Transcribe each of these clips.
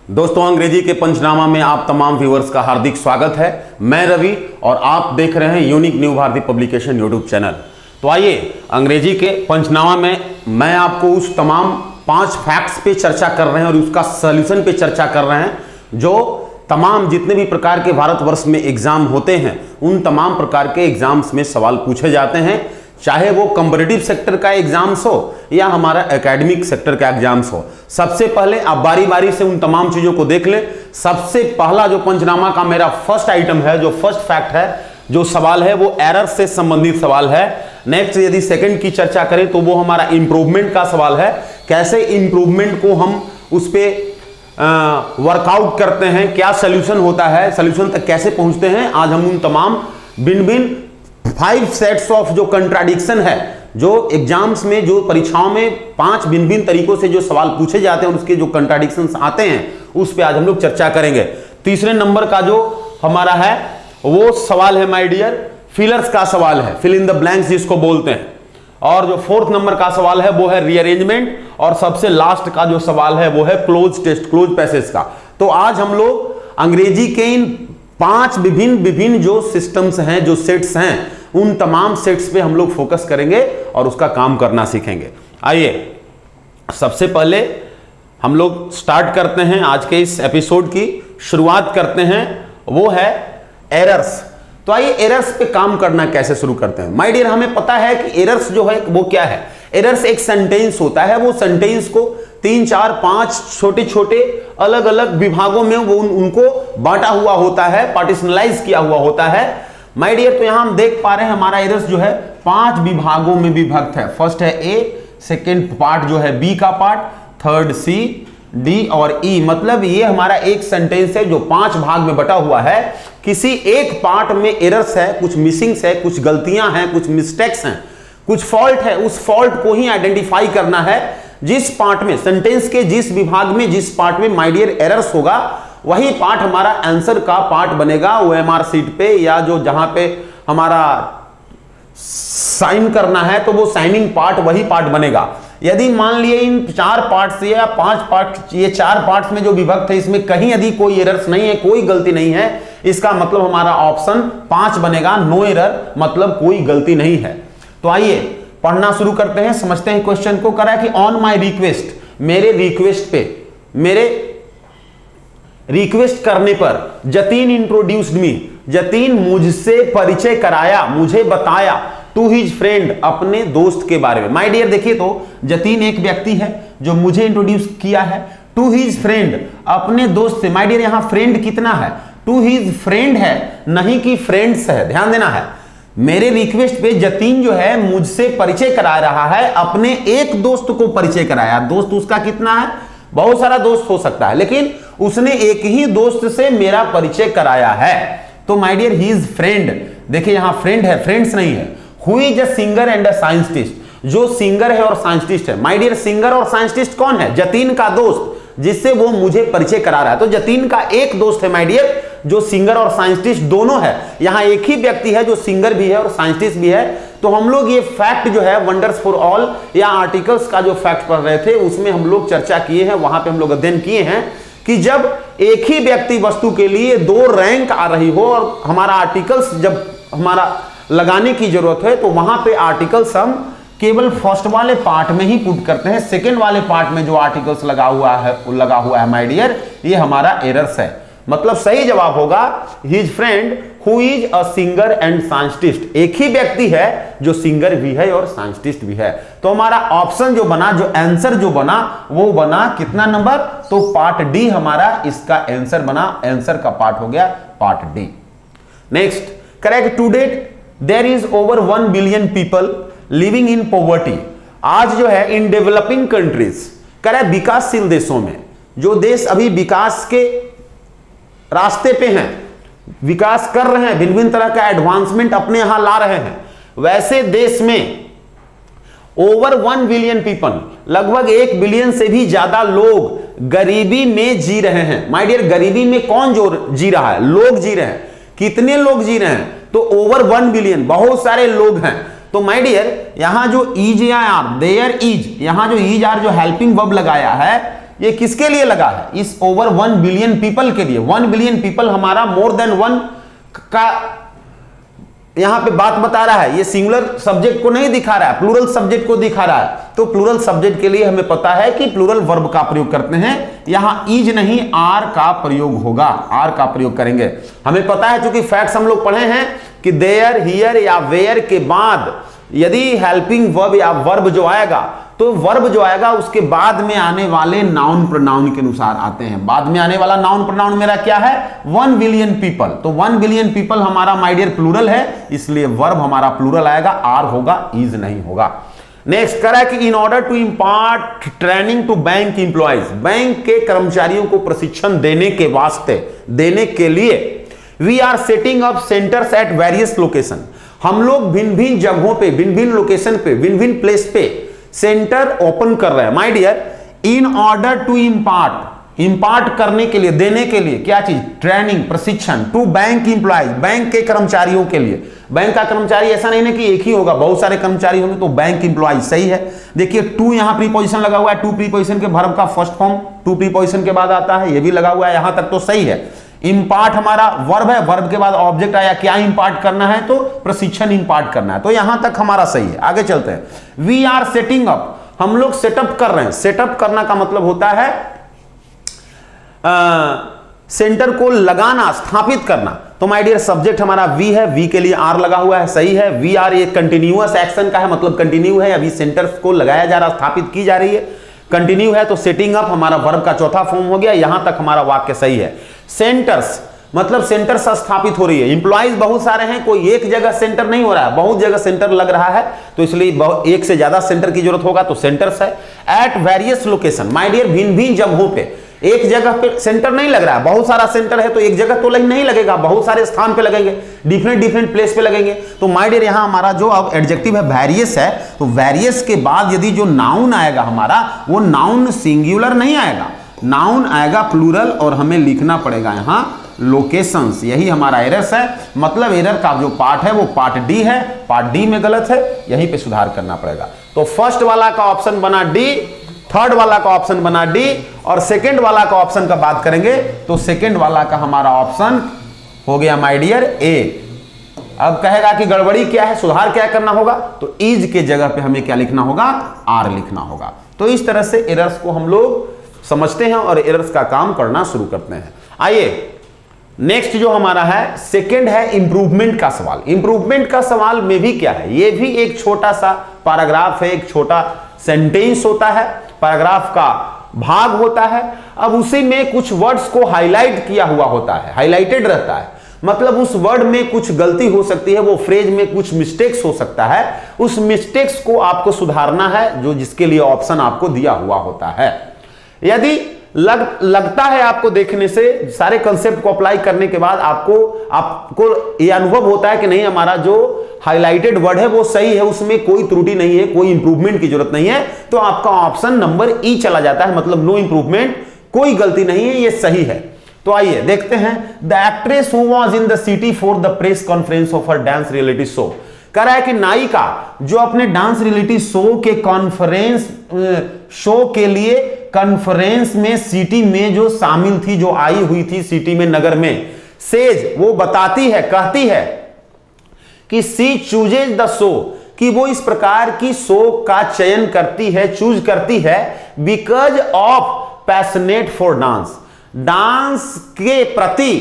दोस्तों, अंग्रेजी के पंचनामा में आप तमाम व्यूअर्स का हार्दिक स्वागत है। मैं रवि और आप देख रहे हैं unique new Bharati publication YouTube channel. तो आइए, अंग्रेजी के पंचनामा में मैं आपको उस तमाम 5 फैक्ट्स पे चर्चा कर रहे हैं और उसका सॉल्यूशन पे चर्चा कर रहे हैं जो तमाम जितने भी प्रकार के भारतवर्ष में एग्जाम होते हैं उन तमाम प्रकार के एग्जाम्स में सवाल पूछे जाते हैं, चाहे वो कॉम्पिटिटिव सेक्टर का एग्जाम्स हो या हमारा एकेडमिक सेक्टर का एग्जाम्स हो। सबसे पहले आप बारी बारी से उन तमाम चीजों को देख लें। सबसे पहला जो पंचनामा का मेरा फर्स्ट आइटम है, जो फर्स्ट फैक्ट है, जो सवाल है वो एरर से संबंधित सवाल है। नेक्स्ट यदि सेकंड की चर्चा करें तो वो हमारा इंप्रूवमेंट का सवाल है, कैसे इंप्रूवमेंट को हम उस पर वर्कआउट करते हैं, क्या सोल्यूशन होता है, सोल्यूशन तक कैसे पहुंचते हैं। आज हम उन तमाम भिन्न भिन्न 5 सेट्स ऑफ जो कंट्राडिक्शन है, जो एग्जाम्स में, जो परीक्षाओं में 5 भिन्न भिन्न तरीकों से जो सवाल पूछे जाते हैं और उसके जो कंट्राडिक्शंस आते हैं उस पे आज हम लोग चर्चा करेंगे। तीसरे नंबर का जो हमारा है वो सवाल है माय डियर, फिलर्स का सवाल है, फिल इन द ब्लैंक्स जिसको बोलते हैं। और जो 4th नंबर का सवाल है वो है रीअरेंजमेंट। और सबसे लास्ट का जो सवाल है वो है क्लोज टेस्ट, क्लोज पैसेज का। तो आज हम लोग अंग्रेजी के इन 5 विभिन्न जो सिस्टम्स हैं, जो सेट्स हैं, उन तमाम सेट्स पे हम लोग फोकस करेंगे और उसका काम करना सीखेंगे। आइए, सबसे पहले हम लोग स्टार्ट करते हैं आज के इस एपिसोड की शुरुआत करते हैं, वो है एरर्स। तो आइए, एरर्स पे काम करना कैसे शुरू करते हैं। माय डियर, हमें पता है कि एरर्स जो है वो क्या है। एरर्स एक सेंटेंस होता है, वो सेंटेंस को 3, 4, 5 छोटे छोटे अलग अलग विभागों में वो उनको बांटा हुआ होता है, पार्टिशनलाइज किया हुआ होता है। माय डियर, तो यहां हम देख पा रहे हैं हमारा एरर्स जो है 5 विभागों में विभक्त है। फर्स्ट है ए, सेकेंड पार्ट जो है बी का पार्ट, थर्ड सी, डी और ई। मतलब ये हमारा एक सेंटेंस है जो 5 भाग में बटा हुआ है। किसी एक पार्ट में एरर्स है, कुछ मिसिंग्स है, कुछ गलतियां हैं, कुछ मिस्टेक्स हैं, कुछ फॉल्ट है। उस फॉल्ट को ही आइडेंटिफाई करना है। जिस पार्ट में, सेंटेंस के जिस विभाग में, जिस पार्ट में माय डियर एरर्स होगा वही पार्ट हमारा आंसर का पार्ट बनेगा। वो एमआर सीट पे या जो जहां पे हमारा साइन करना है तो वो साइनिंग पार्ट वही पार्ट बनेगा। यदि मान लिए इन 4 पार्ट से या 5 पार्ट, ये 4 पार्ट्स में जो विभक्त है, इसमें कहीं यदि कोई एरर्स नहीं है, कोई गलती नहीं है, इसका मतलब हमारा ऑप्शन 5 बनेगा। नो एरर मतलब कोई गलती नहीं है। तो आइए पढ़ना शुरू करते हैं, समझते हैं क्वेश्चन को। करा कि ऑन माई रिक्वेस्ट, मेरे रिक्वेस्ट पे, मेरे रिक्वेस्ट करने पर, जतीन इंट्रोड्यूस्ड मी, जतीन मुझसे परिचय कराया, मुझे बताया, टू हिज फ्रेंड, अपने दोस्त के बारे में। माय डियर देखिए, तो जतीन एक व्यक्ति है जो मुझे इंट्रोड्यूस किया है, टू हिज फ्रेंड, अपने दोस्त से। माय डियर यहां फ्रेंड कितना है, टू हिज फ्रेंड है, नहीं कि फ्रेंड्स है, ध्यान देना है। मेरे रिक्वेस्ट पे जतीन जो है मुझसे परिचय करा रहा है, अपने एक दोस्त को परिचय कराया। दोस्त उसका कितना है, बहुत सारा दोस्त हो सकता है, लेकिन उसने एक ही दोस्त से मेरा परिचय कराया है। तो my dear he is friend, देखिए यहां फ्रेंड है, फ्रेंड्स नहीं है। Who is a singer and a scientist, जो सिंगर है और साइंटिस्ट है। माय डियर सिंगर और साइंटिस्ट कौन है, जतीन का दोस्त, जिससे वो मुझे परिचय करा रहा है। तो जतीन का एक दोस्त है माय डियर जो सिंगर और साइंटिस्ट दोनों है। यहां एक ही व्यक्ति है जो सिंगर भी है और साइंटिस्ट भी है। तो हम लोग ये फैक्ट जो है वंडर्स फॉर ऑल या आर्टिकल्स का जो फैक्ट पढ़ रहे थे उसमें हम लोग चर्चा किए हैं, वहां पे हम लोग अध्ययन किए हैं कि जब एक ही व्यक्ति वस्तु के लिए 2 रैंक आ रही हो और हमारा आर्टिकल्स जब हमारा लगाने की जरूरत है तो वहां पे आर्टिकल्स हम केवल फर्स्ट वाले पार्ट में ही पुट करते हैं। सेकेंड वाले पार्ट में जो आर्टिकल्स लगा हुआ है माय डियर, ये हमारा एरर्स है। मतलब सही जवाब होगा his friend who is a singer and scientist. एक ही व्यक्ति है जो सिंगर भी है और साइंटिस्ट भी है। तो हमारा ऑप्शन जो बना, जो आंसर जो बना वो बना कितना नंबर, तो पार्ट डी हमारा इसका आंसर बना। आंसर का पार्ट हो गया part D. Next, correct, to date there is over 1 billion people living in poverty. आज जो है इन डेवलपिंग कंट्रीज, करेक्ट, विकासशील देशों में, जो देश अभी विकास के रास्ते पे हैं, विकास कर रहे हैं, भिन्न भिन्न तरह का एडवांसमेंट अपने यहां ला रहे हैं, वैसे देश में ओवर 1 बिलियन पीपल, लगभग 1 बिलियन से भी ज्यादा लोग गरीबी में जी रहे हैं। माय डियर, गरीबी में कौन जो जी रहा है, लोग जी रहे हैं। कितने लोग जी रहे हैं, तो ओवर 1 बिलियन, बहुत सारे लोग हैं। तो माय डियर यहां जो इज या आर, देयर इज, यहां जो इज आर जो हेल्पिंग वर्ब लगाया है, ये किसके लिए लगा है? इस ओवर 1 बिलियन पीपल के लिए। 1 बिलियन पीपल हमारा मोर देन 1 का यहां पे बात बता रहा है। ये सिंगुलर सब्जेक्ट को नहीं दिखा रहा है, प्लूरल सब्जेक्ट को दिखा रहा है। तो प्लूरल सब्जेक्ट के लिए हमें पता है कि प्लूरल वर्ब का प्रयोग करते हैं। यहां इज नहीं आर का प्रयोग होगा, आर का प्रयोग करेंगे। हमें पता है, चूंकि फैक्ट्स हम लोग पढ़े हैं कि देयर, हियर या वेयर के बाद यदि हेल्पिंग वर्ब या वर्ब जो आएगा, तो वर्ब जो आएगा उसके बाद में आने वाले नाउन प्रोनाउन के अनुसार आते हैं। बाद में आने वाला नाउन प्रोनाउन मेरा क्या है? 1 बिलियन पीपल। तो 1 बिलियन पीपल हमारा माय डियर प्लूरल है, इसलिए वर्ब हमारा प्लूरल आएगा, आर होगा, इज नहीं होगा। नेक्स्ट कह रहा है कि in order to impart training to bank employees, bank के कर्मचारियों को प्रशिक्षण देने के वास्ते, देने के लिए we are setting up centres at various location, हम लोग भिन्न भिन्न जगहों पे, भिन्न भिन्न लोकेशन पे, भिन्न भिन्न प्लेस पे सेंटर ओपन कर रहे हैं। My dear, in order to impart, impart करने के लिए, देने के लिए क्या चीज? ट्रेनिंग, प्रशिक्षण, टू बैंक इंप्लॉइज, बैंक के कर्मचारियों के लिए। बैंक का कर्मचारी ऐसा नहीं है कि एक ही होगा, बहुत सारे कर्मचारी होंगे, तो बैंक इंप्लॉइज सही है। देखिए टू यहां प्रीपोजिशन लगा हुआ है, टू प्रीपोजिशन के वर्ब का फर्स्ट फॉर्म टू प्रीपोजिशन के बाद आता है, ये भी लगा हुआ है, यहां तक तो सही है। इंपार्ट हमारा वर्ब है, वर्ब के बाद ऑब्जेक्ट आया, क्या इंपार्ट करना है? तो प्रशिक्षण इंपार्ट करना है। तो यहां तक हमारा सही है। आगे चलते हैं। वी आर सेटिंग अप, हम लोग सेटअप कर रहे हैं। सेटअप करना का मतलब होता है सेंटर को लगाना, स्थापित करना। तो माय डियर सब्जेक्ट हमारा वी है, वी के लिए आर लगा हुआ है, सही है। वी आर ये कंटिन्यूअस एक्शन का है, मतलब कंटिन्यू है, अभी सेंटर्स को लगाया जा रहा, स्थापित की जा रही है, कंटिन्यू है। तो सेटिंग अप हमारा वर्ब का चौथा फॉर्म हो गया। यहां तक हमारा वाक्य सही है। सेंटर्स मतलब सेंटर स्थापित हो रही है। इंप्लॉइज बहुत सारे हैं, कोई एक जगह सेंटर नहीं हो रहा है, बहुत जगह सेंटर लग रहा है, तो इसलिए एक से ज्यादा सेंटर की जरूरत होगा, तो सेंटर्स है। At various location, my dear भिन्न भिन्न जगहों पे, एक जगह पे सेंटर नहीं लग रहा है, बहुत सारा सेंटर है, तो एक जगह तो नहीं लगेगा, बहुत सारे स्थान पे लगेंगे, डिफरेंट डिफरेंट प्लेस पे लगेंगे। तो माय डियर यहां हमारा जो अब एडजेक्टिव है वेरियस है, तो वेरियस के बाद यदि जो नाउन आएगा हमारा, वो नाउन सिंगुलर नहीं आएगा, नाउन आएगा प्लूरल, और हमें लिखना पड़ेगा यहां लोकेशंस। यही हमारा एरर्स है, मतलब एरर का जो पार्ट है वो पार्ट डी है, पार्ट डी में गलत है, यहीं पे सुधार करना पड़ेगा। तो फर्स्ट वाला का ऑप्शन बना डी, थर्ड वाला का ऑप्शन बना डी, और सेकंड वाला का ऑप्शन का बात करेंगे तो सेकंड वाला का हमारा ऑप्शन हो गया माय डियर ए। अब कहेगा कि गड़बड़ी क्या है, सुधार क्या करना होगा? तो इज के जगह पे हमें क्या लिखना होगा? आर लिखना होगा। तो इस तरह से एरर्स को हम लोग समझते हैं और एरर्स का काम करना शुरू करते हैं। आइए नेक्स्ट जो हमारा है सेकंड है इंप्रूवमेंट का सवाल। इंप्रूवमेंट का सवाल में भी क्या है? ये भी एक छोटा सा पैराग्राफ है, एक छोटा सेंटेंस होता है, पैराग्राफ का भाग होता है। अब उसी में कुछ वर्ड्स को हाईलाइट किया हुआ होता है, हाईलाइटेड रहता है, मतलब उस वर्ड में कुछ गलती हो सकती है, वो फ्रेज में कुछ मिस्टेक्स हो सकता है, उस मिस्टेक्स को आपको सुधारना है, जो जिसके लिए ऑप्शन आपको दिया हुआ होता है। यदि लगता है आपको देखने से, सारे कंसेप्ट को अप्लाई करने के बाद आपको यह अनुभव होता है कि नहीं हमारा जो हाईलाइटेड वर्ड है वो सही है, उसमें कोई त्रुटि नहीं है, कोई इंप्रूवमेंट की जरूरत नहीं है, तो आपका ऑप्शन नंबर ई चला जाता है, मतलब नो इंप्रूवमेंट, कोई गलती नहीं है, ये सही है। तो आइए देखते हैं। The actress who was in the city for the press conference of her dance reality show, कह रहा है कि नायिका जो अपने डांस रियलिटी शो के कॉन्फ्रेंस शो के लिए कॉन्फ्रेंस में सिटी में जो शामिल थी, जो आई हुई थी सिटी में, नगर में, सेज वो बताती है, कहती है कि सी चूजेज द शो, कि वो इस प्रकार की शो का चयन करती है, चूज करती है, because of passionate for dance, dance के प्रति,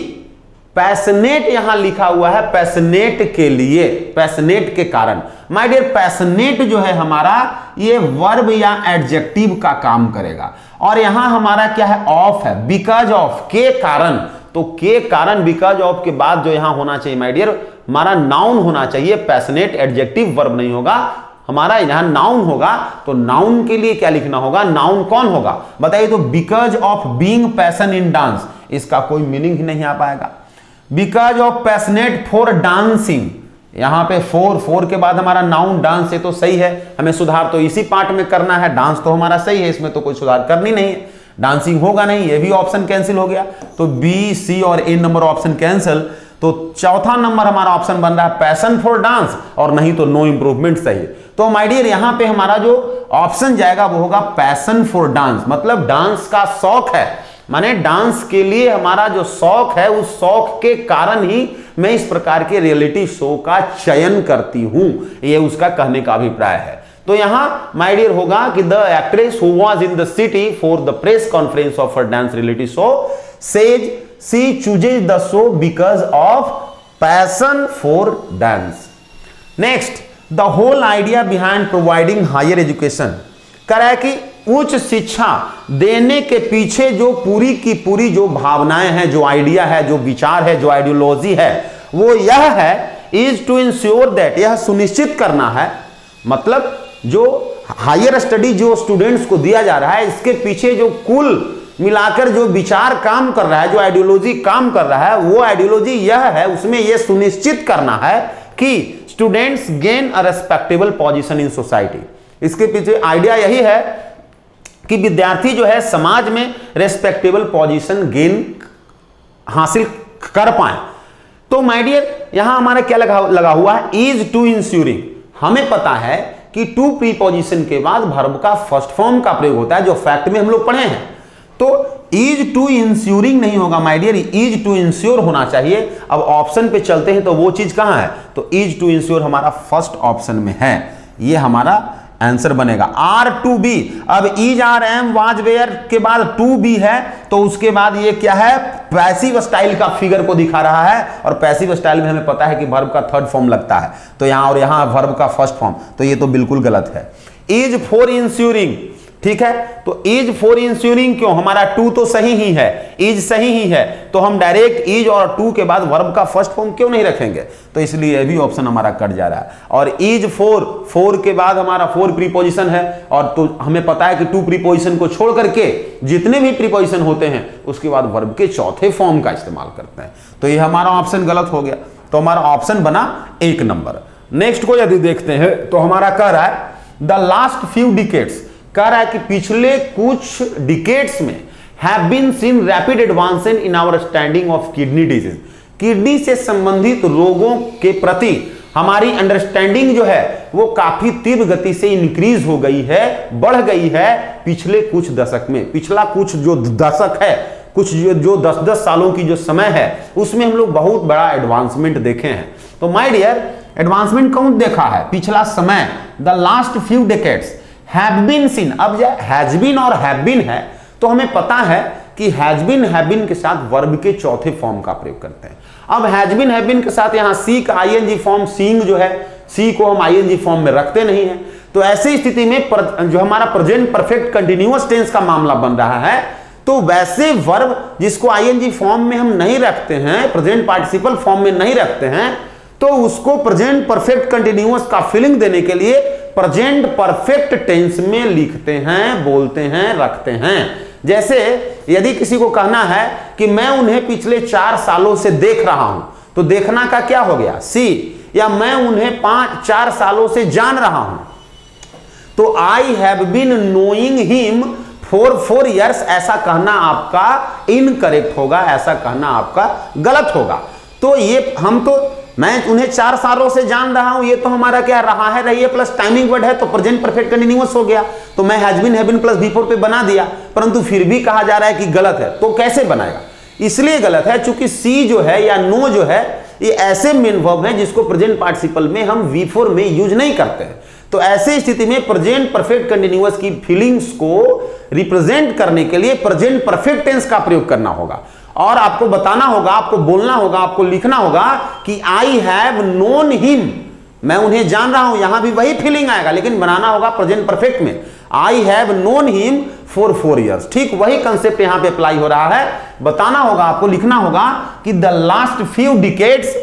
पैशनेट यहां लिखा हुआ है, पैशनेट के लिए, पैशनेट के कारण। माय डियर पैशनेट जो है हमारा, ये वर्ब या एडजेक्टिव का काम करेगा, और यहां हमारा क्या है? ऑफ है, बिकॉज ऑफ, के कारण। तो के कारण, बिकॉज ऑफ के बाद जो यहां होना चाहिए माय डियर, हमारा नाउन होना चाहिए, पैशनेट एडजेक्टिव वर्ब नहीं होगा, हमारा यहां नाउन होगा। तो नाउन के लिए क्या लिखना होगा? नाउन कौन होगा बताइए? तो because of being passion in dance, इसका कोई मीनिंग ही नहीं आ पाएगा। Because of passionate for dancing, यहां पे फोर के बाद हमारा नाउन डांस है, तो सही है, हमें सुधार तो इसी पार्ट में करना है। डांस तो हमारा सही है, इसमें तो कोई सुधार करनी नहीं है, डांसिंग होगा नहीं, ये भी ऑप्शन कैंसिल हो गया। तो बी, सी और ए नंबर ऑप्शन कैंसिल। तो चौथा नंबर हमारा ऑप्शन बन रहा है पैशन फॉर डांस, और नहीं तो नो इंप्रूवमेंट सही है। तो माय डियर यहां पे हमारा जो ऑप्शन जाएगा वो होगा पैशन फॉर डांस, मतलब डांस का शौक है, माने डांस के लिए हमारा जो शौक है उस शौक के कारण ही मैं इस प्रकार के रियलिटी शो का चयन करती हूं, ये उसका कहने का अभिप्राय है। तो यहां माय डियर होगा कि the actress who was in the city for the press conference of her dance reality show says she chooses the show because of passion for dance. Next, the whole idea behind providing higher education, कह रहा है कि उच्च शिक्षा देने के पीछे जो पूरी की पूरी जो भावनाएं हैं, जो आइडिया है, जो विचार है, जो आइडियोलॉजी है, वो यह है इज टू इंश्योर दैट, यह सुनिश्चित करना है, मतलब जो हायर स्टडी जो स्टूडेंट्स को दिया जा रहा है इसके पीछे जो कुल मिलाकर जो विचार काम कर रहा है, जो आइडियोलॉजी काम कर रहा है, वो आइडियोलॉजी यह है, उसमें यह सुनिश्चित करना है कि students gain a respectable position in society. इसके पीछे आइडिया यही है कि विद्यार्थी जो है समाज में रेस्पेक्टेबल पोजीशन गेन हासिल कर पाए। तो माय डियर यहां हमारा क्या लगा हुआ है, इज टू इंश्योरिंग। हमें पता है कि टू प्रीपोजिशन के बाद वर्ब का फर्स्ट फॉर्म का प्रयोग होता है, जो फैक्ट में हम लोग पढ़े हैं। तो इज टू इंश्योरिंग नहीं होगा my dear, is to ensure होना चाहिए। अब ऑप्शन पे चलते हैं तो वो चीज कहां है, तो इज टू इंश्योर हमारा फर्स्ट ऑप्शन में है, ये हमारा आंसर बनेगा। आर टू बी, अब is are am was were के बाद टू बी है, तो उसके बाद ये क्या है, पैसिव स्टाइल का फिगर को दिखा रहा है, और पैसिव स्टाइल में हमें पता है कि वर्ब का थर्ड फॉर्म लगता है, तो यहां और यहां वर्ब का फर्स्ट फॉर्म, तो ये तो बिल्कुल गलत है। इज फॉर इंश्योरिंग, ठीक है, तो इज फॉर इंश्योरिंग क्यों, हमारा टू तो सही ही है, इज सही ही है, तो हम डायरेक्ट इज और टू के बाद वर्ब का फर्स्ट फॉर्म क्यों नहीं रखेंगे, तो इसलिए ये भी ऑप्शन हमारा कट जा रहा है। और इज फॉर, फोर के बाद हमारा फोर प्रीपोजिशन है, और तो हमें पता है कि टू प्रीपोजिशन को छोड़ करके जितने भी प्रीपोजिशन होते हैं उसके बाद वर्ब के चौथे फॉर्म का इस्तेमाल करते हैं, तो ये हमारा ऑप्शन गलत हो गया, तो हमारा ऑप्शन बना 1 नंबर। नेक्स्ट को यदि देखते हैं तो हमारा कह रहा है द लास्ट फ्यू डिकेड्स, कह रहा है कि पिछले कुछ डिकेड्स में have been seen rapid advances in our understanding of kidney disease, kidney से संबंधित रोगों के प्रति हमारी अंडरस्टैंडिंग जो है वो काफी तीव्र गति से इंक्रीज हो गई है, बढ़ गई है पिछले कुछ दशक में। पिछला कुछ जो दशक है, कुछ जो 10-10 सालों की जो समय है, उसमें हम लोग बहुत बड़ा एडवांसमेंट देखे हैं। तो माय डियर एडवांसमेंट कौन देखा है, पिछला समय, the last few decades have been seen. अब जो हैज बीन और हैव बीन है तो हमें पता है कि हैज बीन हैव बीन के साथ वर्ब के चौथे फॉर्म का प्रयोग करते हैं। अब हैज बीन हैव बीन के साथ यहां सी का आईएनजी फॉर्म, सीइंग जो है, सी को हम आईएनजी फॉर्म में रखते नहीं है, तो ऐसी स्थिति में जो हमारा प्रेजेंट परफेक्ट कंटिन्यूअस टेंस का मामला बन रहा है, तो वैसे वर्ब जिसको आईएनजी फॉर्म में हम नहीं रखते हैं, प्रेजेंट पार्टिसिपल फॉर्म में नहीं रखते हैं, तो उसको प्रेजेंट परफेक्ट कंटिन्यूअस का फीलिंग देने के लिए प्रेजेंट परफेक्ट टेंस में लिखते हैं, बोलते हैं, रखते हैं। जैसे यदि किसी को कहना है कि मैं उन्हें पिछले 4 सालों से देख रहा हूं, तो देखना का क्या हो गया, सी, या मैं उन्हें 4 सालों से जान रहा हूं, तो I have been knowing him for 4 years, ऐसा कहना आपका इनकरेक्ट होगा, ऐसा कहना आपका गलत होगा। तो ये हम तो मैं उन्हें 4 सालों से जान रहा हूं, ये तो हमारा क्या रहा है, रही है प्लस टाइमिंग वर्ड है, तो प्रेजेंट परफेक्ट कंटीन्यूअस हो गया, तो मैं has been have been plus before पे बना दिया, परंतु फिर भी कहा जा रहा है कि गलत है। तो कैसे बनाएगा, इसलिए गलत है चूंकि सी जो है या नो जो है ये ऐसे मेन वर्ब है जिसको प्रेजेंट पार्टिसिपल में हम V4 में यूज नहीं करते हैं। तो ऐसे स्थिति में प्रेजेंट परफेक्ट कंटीन्यूअस की फीलिंग्स को रिप्रेजेंट करने के लिए प्रेजेंट परफेक्ट टेंस का प्रयोग करना होगा, और आपको बताना होगा, आपको बोलना होगा, आपको लिखना होगा कि आई हैव नोन हिम, मैं उन्हें जान रहा हूं, यहां भी वही फीलिंग आएगा, लेकिन बनाना होगा प्रेजेंट परफेक्ट में, I have known him for 4 years। ठीक वही कंसेप्ट यहां पे अप्लाई हो रहा है। बताना होगा, आपको लिखना होगा कि the last few decades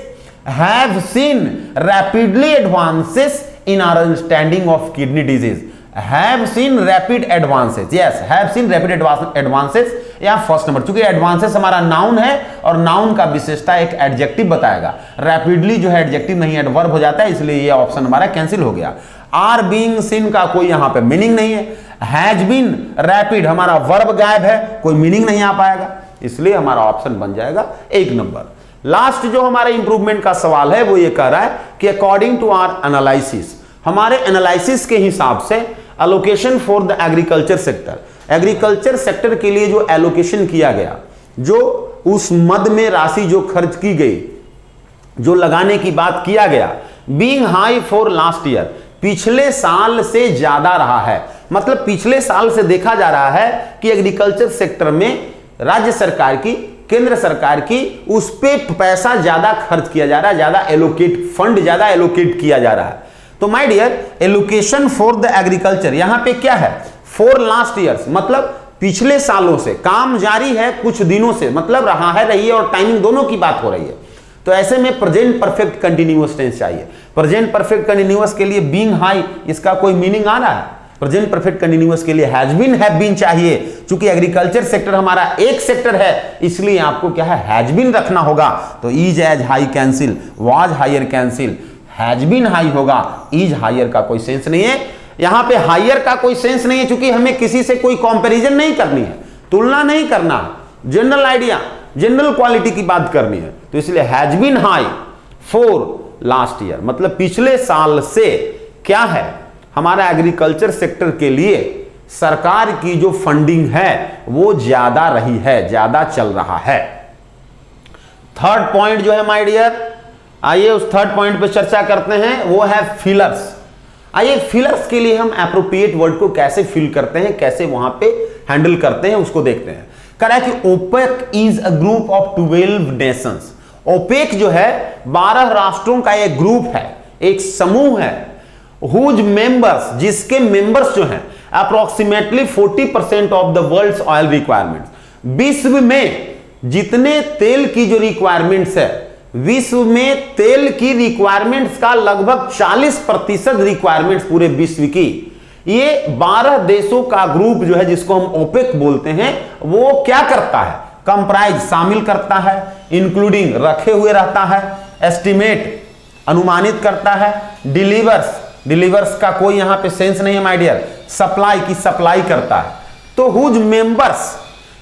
have seen rapidly advances in our understanding of kidney disease. Have seen rapid advances, yes have seen rapid advances, या फर्स्ट नंबर, चूंकि एडवांसेस हमारा नाउन है और नाउन का विशेषता एक एडजेक्टिव बताएगा, रैपिडली जो है एडजेक्टिव नहीं एडवर्ब हो जाता है, इसलिए ये ऑप्शन हमारा कैंसिल हो गया। आर बीइंग सीन का कोई यहां पे मीनिंग नहीं है, हैज बीन रैपिड हमारा वर्ब गायब है, कोई मीनिंग नहीं आ पाएगा, इसलिए हमारा ऑप्शन बन जाएगा 1 नंबर। लास्ट जो हमारा इंप्रूवमेंट का सवाल है वो ये कह रहा है कि अकॉर्डिंग टू आवर एनालिसिस, हमारे एनालिसिस के हिसाब से allocation for the agriculture sector, agriculture sector के लिए जो एलोकेशन किया गया, जो उस मद में राशि जो खर्च की गई, जो लगाने की बात किया गया, being high for last year, पिछले साल से ज्यादा रहा है। मतलब पिछले साल से देखा जा रहा है कि एग्रीकल्चर सेक्टर में राज्य सरकार की, केंद्र सरकार की, उस पे पैसा ज्यादा खर्च किया जा रहा है, ज्यादा एलोकेट, फंड ज्यादा एलोकेट किया जा रहा है। तो my dear, allocation for the agriculture यहां पे क्या है, फॉर लास्ट ईयर्स, मतलब पिछले सालों से, काम जारी है कुछ दिनों से, मतलब रहा है, रही है और टाइमिंग दोनों की बात हो रही है। तो ऐसे में प्रेजेंट परफेक्ट कंटिन्यूअस टेंस चाहिए। प्रेजेंट परफेक्ट कंटिन्यूअस के लिए बीइंग हाई, इसका कोई मीनिंग आ रहा है? प्रेजेंट परफेक्ट कंटिन्यूअस के लिए हैज बीन, हैव बीन चाहिए। चूंकि एग्रीकल्चर सेक्टर हमारा एक सेक्टर है, इसलिए आपको क्या है, हैज बीन रखना होगा। तो is as high cancel, was higher cancel, has been high होगा, इज हायर का कोई सेंस नहीं है। यहां पे हायर का कोई सेंस नहीं है, क्योंकि हमें किसी से कोई कंपैरिजन नहीं करनी है, तुलना नहीं करना, जनरल आइडिया, जनरल क्वालिटी की बात करनी है। तो इसलिए has been high for last year, मतलब पिछले साल से क्या है, हमारा एग्रीकल्चर सेक्टर के लिए सरकार की जो फंडिंग है वो ज्यादा रही है, ज्यादा चल रहा है। थर्ड पॉइंट जो है माय डियर, आइए उस थर्ड पॉइंट पे चर्चा करते हैं, वो है फिलर्स। आइए फिलर्स के लिए हम एप्रोप्रिएट वर्ड को कैसे फिल करते हैं, कैसे वहां पे हैंडल करते हैं, उसको देखते हैं। कह रहा है कि OPEC is a group of 12 nations. OPEC जो है 12 राष्ट्रों का एक ग्रुप है, एक समूह है, हुज मेंबर्स, जिसके मेंबर्स जो हैं approximately 40% of the world's oil requirements. विश्व में जितने तेल की जो रिक्वायरमेंट्स है, विश्व में तेल की रिक्वायरमेंट्स का लगभग 40% रिक्वायरमेंट्स पूरे विश्व की, ये 12 देशों का ग्रुप जो है, जिसको हम ओपेक बोलते हैं, वो क्या करता है, कंप्राइज, शामिल करता है, इंक्लूडिंग, रखे हुए रहता है, एस्टिमेट, अनुमानित करता है, डिलीवर्स, डिलीवर्स का कोई यहां पे सेंस नहीं है माय डियर, सप्लाई की सप्लाई करता है। तो हुज मेंबर्स,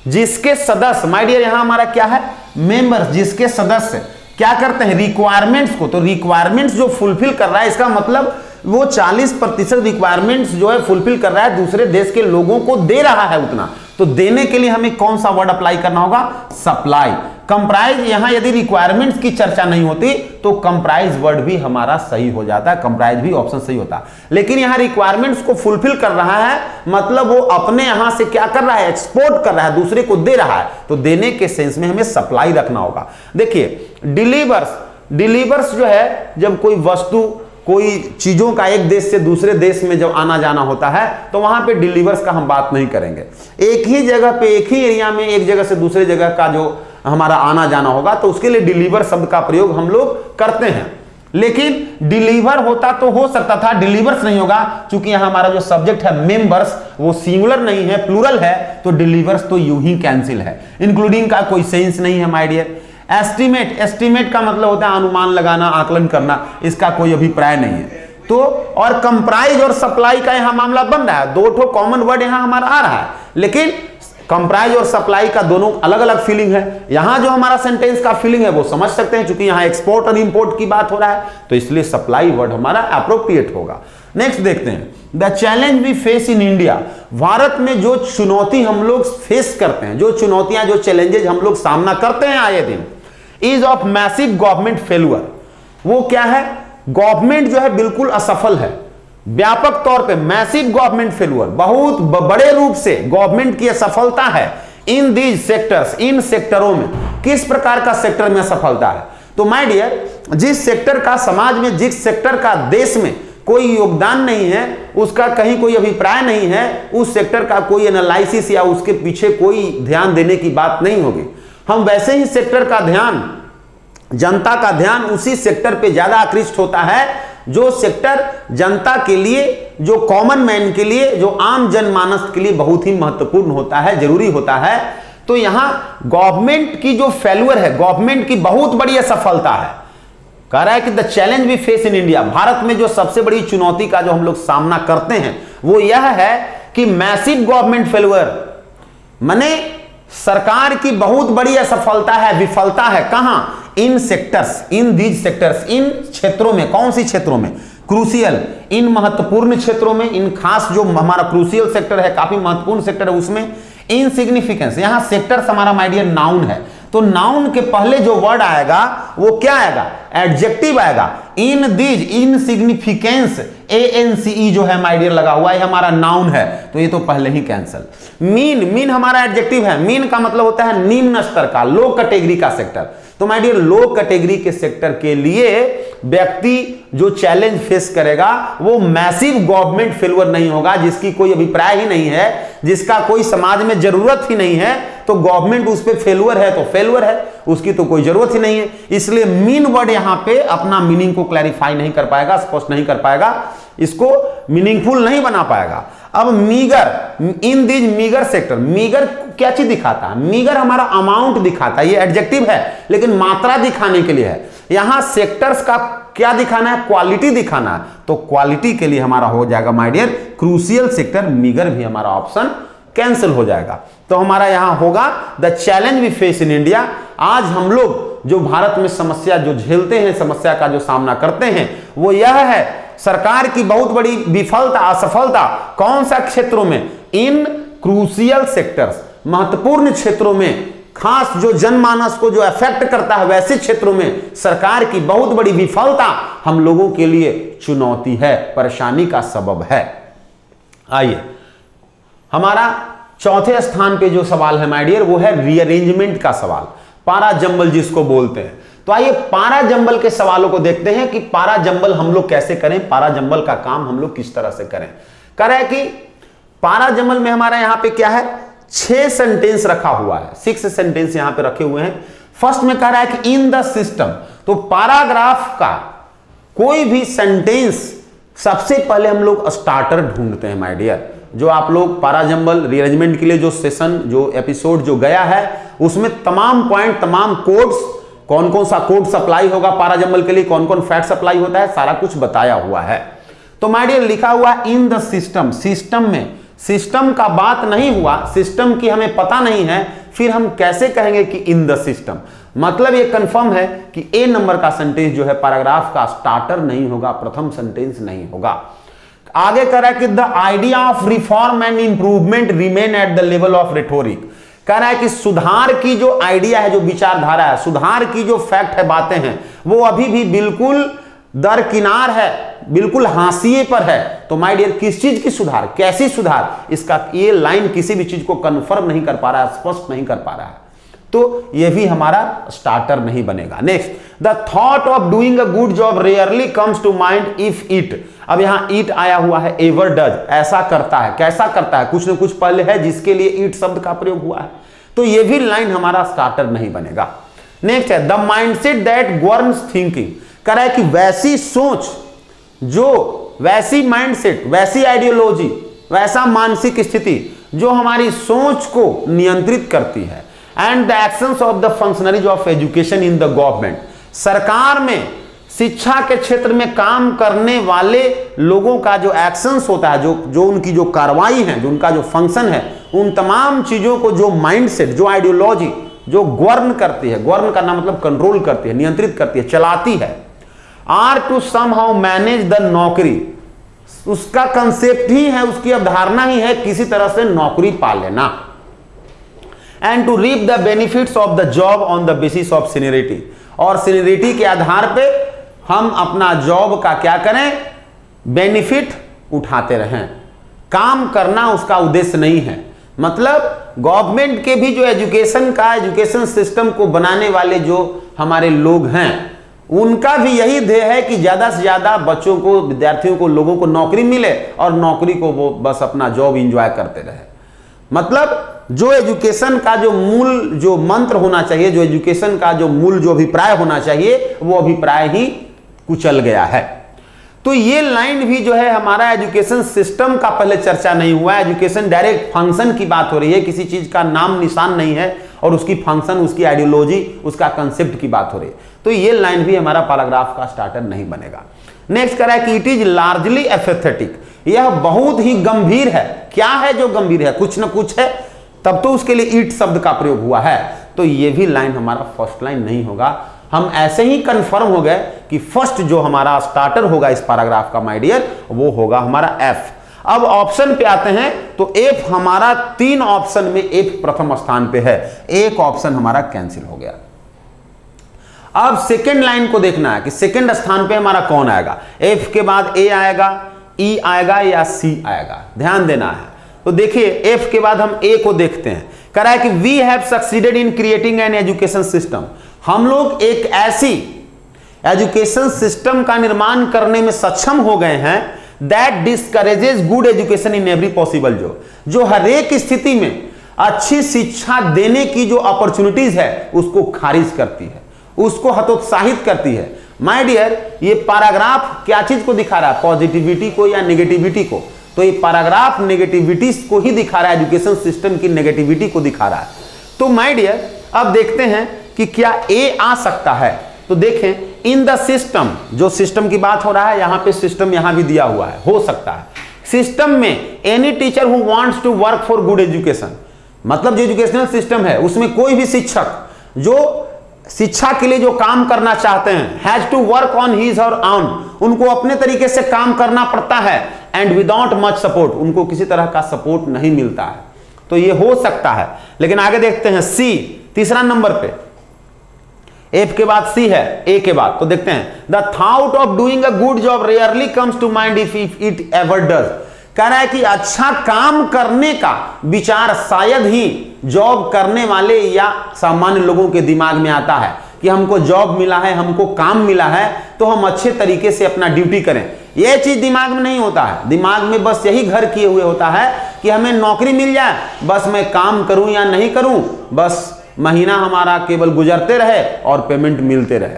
जिसके सदस्य, माय डियर यहां हमारा क्या है, मेंबर्स, जिसके सदस्य क्या करते हैं, रिक्वायरमेंट्स को, तो रिक्वायरमेंट्स जो फुलफिल कर रहा है, इसका मतलब वो 40% रिक्वायरमेंट्स जो है फुलफिल कर रहा है, दूसरे देश के लोगों को दे रहा है उतना। तो देने के लिए हमें कौन सा वर्ड अप्लाई करना होगा, सप्लाई। कंप्राइज, यहां यदि रिक्वायरमेंट्स की चर्चा नहीं होती तो कंप्राइज वर्ड भी हमारा सही हो जाता है, कंप्राइज भी ऑप्शन सही होता है। लेकिन यहां रिक्वायरमेंट्स को फुलफिल कर रहा है, मतलब वो अपने यहां से क्या कर रहा है, एक्सपोर्ट कर रहा है, दूसरे को दे रहा है। तो देने के सेंस में हमें सप्लाई रखना होगा। देखिए डिलीवर्स, डिलीवर्स जो है, जब कोई वस्तु, कोई चीजों का एक देश से दूसरे देश में जब आना जाना होता है, तो वहां पे डिलीवर्स का हम बात नहीं करेंगे। एक ही जगह पे, एक ही एरिया में, एक जगह से दूसरे जगह का जो हमारा आना जाना होगा, तो उसके लिए डिलीवर शब्द का प्रयोग हम लोग करते हैं। लेकिन डिलीवर होता तो हो सकता था, डिलीवर्स नहीं होगा, क्योंकि यहां हमारा जो सब्जेक्ट है मेंबर्स, वो सिंगुलर नहीं है, प्लूरल है, तो डिलीवर्स तो यूं ही कैंसिल है। इंक्लूडिंग का कोई सेंस नहीं है माय डियर। एस्टिमेट, एस्टिमेट का मतलब होता है अनुमान लगाना, आकलन करना, इसका कोई अभिप्राय नहीं है। तो और कंप्राइज और सप्लाई का यहां मामला बन रहा है, दो ठो कॉमन वर्ड यहां हमारा आ रहा है, लेकिन कंप्राइज और सप्लाई का दोनों अलग अलग फीलिंग है। यहां जो हमारा सेंटेंस का फीलिंग है वो समझ सकते हैं, क्योंकि यहां एक्सपोर्ट और इंपोर्ट की बात हो रहा है, तो इसलिए सप्लाई वर्ड हमारा एप्रोप्रिएट होगा। नेक्स्ट देखते हैं, the challenge we face in India. Bharat में जो चुनौती हम लोग फेस करते हैं, जो चुनौतियां, जो चैलेंजेस हम लोग सामना करते हैं आए दिन, is of massive government failure. वो क्या है, गवर्नमेंट जो है बिल्कुल असफल है, व्यापक तौर पे मैसिव गवर्नमेंट फेल्यूर, बहुत बड़े रूप से गवर्नमेंट की असफलता है इन दीज सेक्टर्स, इन सेक्टरों में। किस प्रकार का सेक्टर में असफलता है, तो माय डियर, जिस सेक्टर का समाज में, जिस सेक्टर का देश में कोई योगदान नहीं है, उसका कहीं कोई अभिप्राय नहीं है, उस सेक्टर का कोई एनालिसिस या उसके पीछे कोई ध्यान देने की बात नहीं होगी। हम वैसे ही सेक्टर का ध्यान, जनता का ध्यान उसी सेक्टर पे ज्यादा आकृष्ट होता है जो सेक्टर जनता के लिए, जो कॉमन मैन के लिए, जो आम जनमानस के लिए बहुत ही महत्वपूर्ण होता है, जरूरी होता है। तो यहां गवर्नमेंट की जो फेल्यूर है, गवर्नमेंट की बहुत बड़ी असफलता है। कह रहा है कि the challenge we face in India, Bharat में जो सबसे बड़ी चुनौती का जो हम लोग सामना करते हैं वो यह है कि मैसिव गवर्नमेंट फेल्यूर, माने सरकार की बहुत बड़ी असफलता है, विफलता है। कहां, इन सेक्टर्स, इन दीज सेक्टर्स, इन क्षेत्रों में, कौन सी क्षेत्रों में, क्रूशियल, इन महत्वपूर्ण क्षेत्रों में, इन खास जो हमारा क्रूशियल सेक्टर है, काफी महत्वपूर्ण सेक्टर है, उसमें इनसिग्निफिकेंस, यहां सेक्टर्स हमारा माय डियर नाउन है, तो नाउन के पहले जो वर्ड आएगा वो क्या आएगा, एडजेक्टिव आएगा। इन दीज, इनसिग्निफिकेंस, ANCE जो है माय डियर लगा हुआ है, हमारा नाउन है, तो ये तो पहले ही कैंसल। मीन, मीन हमारा एडजेक्टिव है, मीन का मतलब होता है निम्न स्तर का, लो कैटेगरी का सेक्टर, तो माय डियर लो कैटेगरी के सेक्टर के लिए व्यक्ति जो चैलेंज फेस करेगा वो मैसिव गवर्नमेंट फेल्यूर नहीं होगा, जिसकी कोई अभिप्राय ही नहीं है, जिसका कोई समाज में जरूरत ही नहीं है, तो गवर्नमेंट उस पे फेल्यूर है तो फेल्यूर है, उसकी तो कोई जरूरत ही नहीं है। इसलिए मीन वर्ड यहां पे अपना मीनिंग को क्लैरिफाई नहीं कर पाएगा, स्पष्ट नहीं कर पाएगा, इसको मीनिंगफुल नहीं बना पाएगा। अब meagre, in these meagre sector, meagre क्या चीज दिखाता है, मीगर हमारा अमाउंट दिखाता है, ये एडजेक्टिव है लेकिन मात्रा दिखाने के लिए है। यहां सेक्टर्स का क्या दिखाना है, क्वालिटी दिखाना है, तो क्वालिटी के लिए हमारा हो जाएगा my dear crucial sector, meagre भी हमारा ऑप्शन कैंसिल हो जाएगा। तो हमारा यहां होगा the challenge we face in India. आज हम लोग जो भारत में समस्या जो झेलते हैं, समस्या का जो सामना करते हैं, वो यह है सरकार की बहुत बड़ी विफलता, असफलता, कौन सा क्षेत्रों में, इन क्रूशियल सेक्टर्स, महत्वपूर्ण क्षेत्रों में, खास जो जनमानस को जो अफेक्ट करता है वैसे क्षेत्रों में सरकार की बहुत बड़ी विफलता हम लोगों के लिए चुनौती है, परेशानी का सबब है। आइए हमारा चौथे स्थान पे जो सवाल है माय डियर वो है रीअरेंजमेंट का सवाल, पारा जंबल जिसको बोलते हैं। तो आइए पारा जंबल के सवालों को देखते हैं कि पारा जंबल हम लोग कैसे करें, पारा जंबल का काम हम लोग किस तरह से करें। कह रहा है कि पारा जंबल में हमारा यहां पे क्या है, 6 सेंटेंस रखा हुआ है, 6 सेंटेंस यहां पे रखे हुए हैं। फर्स्ट में कह रहा है कि इन द सिस्टम, तो पैराग्राफ का कोई भी सेंटेंस सबसे पहले हम लोग स्टार्टर ढूंढते हैं माय डियर। जो आप लोग पारा जंबल रीअरेंजमेंट के लिए जो सेशन, जो एपिसोड जो गया है, उसमें तमाम पॉइंट, तमाम कोड्स, कौन कौन सा कोड सप्लाई होगा पारा जंबल के लिए, कौन कौन फैक्ट सप्लाई होता है, सारा कुछ बताया हुआ है। तो माय डियर लिखा हुआ इन द सिस्टम, सिस्टम में, सिस्टम का बात नहीं हुआ, सिस्टम की हमें पता नहीं है, फिर हम कैसे कहेंगे कि इन द सिस्टम, मतलब ये कंफर्म है कि ए नंबर का सेंटेंस जो है पैराग्राफ का स्टार्टर नहीं होगा, प्रथम सेंटेंस नहीं होगा। आगे कह रहा है कि the idea of reform and improvement remain at the level of rhetoric. कह रहा है कि सुधार की जो आइडिया है, जो विचारधारा है, सुधार की जो फैक्ट है, बातें हैं, वो अभी भी बिल्कुल दरकिनार है, बिल्कुल हाशिए पर है। तो माय डियर किस चीज की सुधार, कैसी सुधार, इसका ये लाइन किसी भी चीज को कंफर्म नहीं कर पा रहा है, स्पष्ट नहीं कर पा रहा है, तो ये भी हमारा स्टार्टर नहीं बनेगा। Next, the thought of doing a good job rarely comes to mind if it, अब यहां इट आया हुआ है, एवर डज, ऐसा करता है, कैसा करता है, कुछ न कुछ पहले है जिसके लिए इट शब्द का प्रयोग हुआ है, तो ये भी लाइन हमारा स्टार्टर नहीं बनेगा। नेक्स्ट है the mindset that governs thinking, कह रहा है कि वैसी सोच, जो वैसी माइंडसेट, वैसी आइडियोलॉजी, वैसा मानसिक स्थिति जो हमारी सोच को नियंत्रित करती है। And the actions of the functionaries of education in the government, सरकार में शिक्षा के क्षेत्र में काम करने वाले लोगों का जो एक्शंस होता है, जो उनकी जो कार्रवाई है, जो उनका जो फंक्शन है, उन तमाम चीजों को जो माइंडसेट, जो आइडियोलॉजी जो गवर्न करती है, गवर्न करना मतलब कंट्रोल करती है, नियंत्रित करती है, चलाती है, are to somehow manage the नौकरी, उसका कंसेप्ट ही है, उसकी अवधारणा ही है किसी तरह से नौकरी पा लेना। And to reap the benefits of the job on the basis of seniority, और सीनियरिटी के आधार पे हम अपना जॉब का क्या करें, बेनिफिट उठाते रहें। काम करना उसका उद्देश्य नहीं है, मतलब गवर्नमेंट के भी जो एजुकेशन का, एजुकेशन सिस्टम को बनाने वाले जो हमारे लोग हैं, उनका भी यही ध्येय है कि ज्यादा से ज्यादा बच्चों को, विद्यार्थियों को, लोगों को नौकरी मिले और नौकरी को वो बस अपना जॉब एंजॉय करते रहे। मतलब जो एजुकेशन का जो मूल जो मंत्र होना चाहिए, जो एजुकेशन का जो मूल जो अभिप्राय होना चाहिए, वो अभिप्राय ही कुचल गया है। तो ये लाइन भी जो है हमारा एजुकेशन सिस्टम का पहले चर्चा नहीं हुआ है, एजुकेशन डायरेक्ट फंक्शन की बात हो रही है, किसी चीज का नाम निशान नहीं है और उसकी फंक्शन, उसकी आइडियोलॉजी, उसका कंसेप्ट की बात हो रही है, तो ये लाइन भी हमारा पैराग्राफ का स्टार्टर नहीं बनेगा। नेक्स्ट कह रहा है कि इट इज लार्जली एपेथेटिक, यह बहुत ही गंभीर है। क्या है जो गंभीर है, कुछ ना कुछ है, तब तो उसके लिए इट शब्द का प्रयोग हुआ है, तो ये भी लाइन हमारा फर्स्ट लाइन नहीं होगा, हम ऐसे ही कंफर्म हो गए कि फर्स्ट जो हमारा स्टार्टर होगा इस पैराग्राफ का माय डियर, वो होगा हमारा एफ। अब ऑप्शन पे आते हैं तो एफ हमारा 3 ऑप्शन में एफ प्रथम स्थान पे है, एक ऑप्शन हमारा कैंसिल हो गया। अब सेकंड लाइन को देखना है कि सेकंड स्थान पे हमारा कौन आएगा, एफ के बाद ए आएगा, ई आएगा या सी आएगा, ध्यान देना है। तो देखिए एफ के बाद हम ए को देखते हैं, कह रहा है कि we have succeeded in creating an education system, हम लोग एक ऐसी एजुकेशन सिस्टम का निर्माण करने में सक्षम हो गए हैं that discourages good education in every possible, जो हर एक स्थिति में अच्छी शिक्षा देने की जो अपॉर्चुनिटीज है उसको खारिज करती है, उसको हतोत्साहित करती है। माय डियर, ये पैराग्राफ क्या चीज को दिखा रहा है, पॉजिटिविटी को या नेगेटिविटी को? तो ये पैराग्राफ नेगेटिविटी को ही दिखा रहा है, एजुकेशन सिस्टम की नेगेटिविटी को दिखा रहा है। तो माय डियर अब देखते हैं कि क्या ए आ सकता है। तो देखें इन द सिस्टम, जो सिस्टम की बात हो रहा है यहां पे सिस्टम यहां भी दिया हुआ है, हो सकता है सिस्टम में any teacher who wants to work for good education, मतलब जो एजुकेशनल सिस्टम है उसमें कोई भी शिक्षक जो शिक्षा के लिए जो काम करना चाहते हैं, has to work on his और ऑन, उनको अपने तरीके से काम करना पड़ता है, एंड विदाउट मच सपोर्ट, उनको किसी तरह का सपोर्ट नहीं मिलता है। तो ये हो सकता है। लेकिन आगे देखते हैं सी, तीसरा नंबर पे, एफ के बाद सी है ए के बाद। तो देखते हैं the thought of doing a good job rarely comes to mind if it ever does, कह रहा है कि अच्छा काम करने का विचार शायद ही जॉब करने वाले या सामान्य लोगों के दिमाग में आता है कि हमको जॉब मिला है, हमको काम मिला है, तो हम अच्छे तरीके से अपना ड्यूटी करें। यह चीज दिमाग में नहीं होता है, दिमाग में बस यही घर किए हुए होता है कि हमें नौकरी मिल जाए, बस मैं काम करूं या नहीं करूं, बस महीना हमारा केवल गुजरते रहे और पेमेंट मिलते रहे।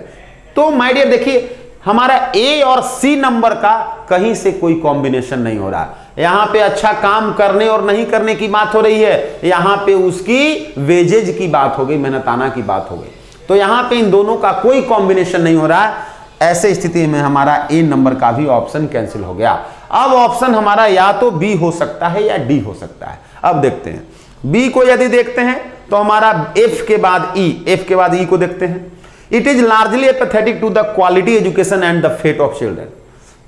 तो माय डियर देखिए हमारा ए और सी नंबर का कहीं से कोई कॉम्बिनेशन नहीं हो रहा है। यहां पे अच्छा काम करने और नहीं करने की बात हो रही है, यहां पे उसकी वेजेज की बात हो गई, मेहनताना की बात हो गई। तो यहां पे इन दोनों का कोई कॉम्बिनेशन नहीं हो रहा है। ऐसे स्थिति में हमारा ए नंबर का भी ऑप्शन कैंसिल हो गया। अब ऑप्शन हमारा या तो बी हो सकता है या डी हो सकता है। अब देखते हैं बी को, यदि देखते हैं तो हमारा एफ के बाद ई, एफ के बाद ई को देखते हैं। It is largely apathetic to the quality education and the fate of children.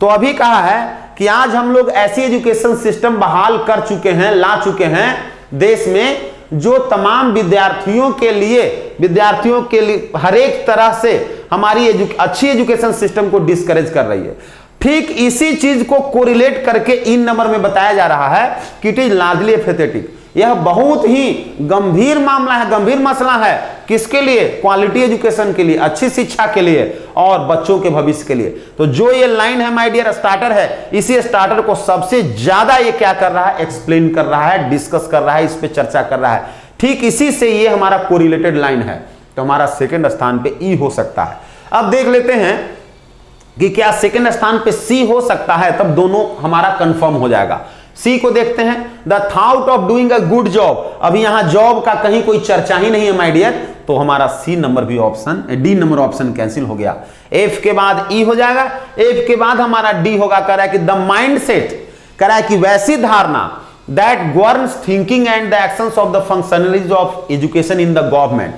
तो अभी कहा है कि आज हम लोग ऐसी एजुकेशन सिस्टम बहाल कर चुके हैं, ला चुके हैं देश में, जो तमाम विद्यार्थियों के लिए हर एक तरह से हमारी अच्छी एजुकेशन सिस्टम को डिस्करेज कर रही है। ठीक इसी चीज को कोरिलेट करके इन नंबर में बताया जा रहा है कि इट इज लार्जली एपैथेटिक। यह बहुत ही गंभीर मामला है, गंभीर मसला है, किसके लिए? क्वालिटी एजुकेशन के लिए, अच्छी शिक्षा के लिए और बच्चों के भविष्य के लिए। तो जो ये लाइन है माय डियर स्टार्टर है, इसी स्टार्टर को सबसे ज्यादा ये क्या कर रहा है, एक्सप्लेन कर रहा है, डिस्कस कर रहा है, इस पे चर्चा कर रहा है। ठीक इसी से ये हमारा कोरिलेटेड लाइन है। तो हमारा सेकंड स्थान पे ई हो सकता है। अब देख लेते हैं कि क्या सेकंड स्थान पे सी हो सकता है, तब दोनों हमारा कंफर्म हो जाएगा। सी को देखते हैं, the thought of doing a good job. अभी यहां जॉब का कहीं कोई चर्चा ही नहीं है माय डियर, तो हमारा सी नंबर भी option, D number option cancel हो गया। एफ के बाद ई हो जाएगा, एफ के बाद हमारा डी होगा। कह रहा है कि द माइंड सेट, कह रहा है कि वैसी धारणा that governs thinking and the actions of the functionaries of education in the government.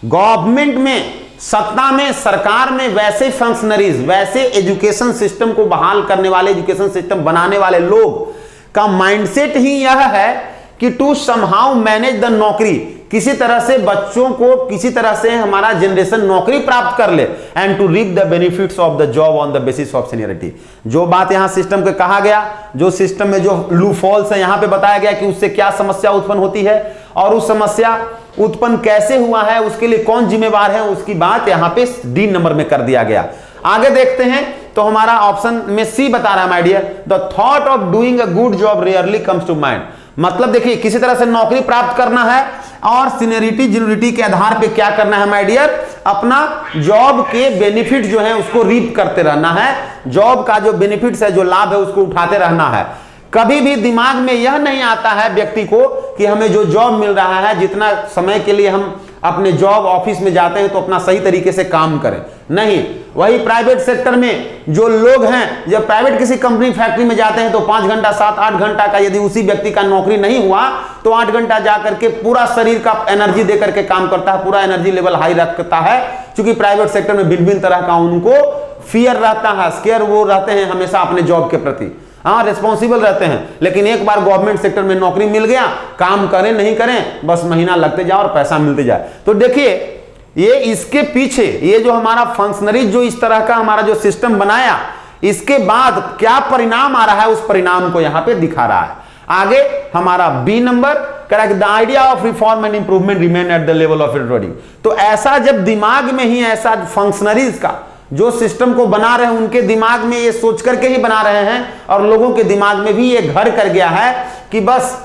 Government में, सत्ता में, सरकार में वैसे फंक्शनरीज, वैसे एजुकेशन सिस्टम को बहाल करने वाले, एजुकेशन सिस्टम बनाने वाले लोग का माइंडसेट ही यह है कि टू समहाउ मैनेज द नौकरी, किसी तरह से बच्चों को, किसी तरह से हमारा जनरेशन नौकरी प्राप्त कर ले, and to reap the benefits of the job on the basis of seniority. जो बात यहां सिस्टम के कहा गया, जो सिस्टम में जो लूपहोल्स है यहां पे बताया गया कि उससे क्या समस्या उत्पन्न होती है और उस समस्या उत्पन्न कैसे हुआ है, उसके लिए कौन जिम्मेवार है, उसकी बात यहां पे डी नंबर में कर दिया गया। आगे देखते हैं तो हमारा ऑप्शन में सी बता रहा है my dear, the thought of doing a good job rarely comes to mind. मतलब देखिए किसी तरह से नौकरी प्राप्त करना है और सीनियरिटी जिनियरिटी के आधार पे क्या करना है माय डियर, अपना जॉब के बेनिफिट जो है उसको रीप करते रहना है, जॉब का जो बेनिफिट्स है, जो लाभ है, उसको उठाते रहना है। कभी भी दिमाग में यह नहीं आता है व्यक्ति को कि हमें जो जॉब मिल रहा है, जितना समय के लिए हम अपने जॉब ऑफिस में जाते हैं तो अपना सही तरीके से काम करें, नहीं वही प्राइवेट सेक्टर में जो लोग हैं, जब प्राइवेट किसी कंपनी फैक्ट्री में जाते हैं तो 5 घंटा 7-8 घंटा का यदि उसी व्यक्ति का नौकरी नहीं हुआ तो 8 घंटा जाकर के पूरा शरीर का एनर्जी दे करके काम करता है, पूरा एनर्जी लेवल हाई रखता है, क्योंकि प्राइवेट सेक्टर में भिन्न भिन्न तरह का उनको फियर रहता है, स्केयर वो रहते हैं हमेशा अपने जॉब के प्रति, हाँ रिस्पॉन्सिबल रहते हैं। लेकिन एक बार गवर्नमेंट सेक्टर में नौकरी मिल गया, काम करें नहीं करें बस महीना लगते जाए और पैसा मिलते जाए। तो देखिए ये इसके पीछे ये जो हमारा फंक्शनरी जो इस तरह का हमारा जो सिस्टम बनाया, इसके बाद क्या परिणाम आ रहा है उस परिणाम को यहां पे दिखा रहा है। आगे हमारा B number correct, the idea of reform and improvement remain at the level of everybody. तो ऐसा जब दिमाग में ही ऐसा फंक्शनरीज का जो सिस्टम को बना रहे हैं उनके दिमाग में ये सोच करके ही बना रहे हैं और लोगों के दिमाग में भी ये घर कर गया है कि बस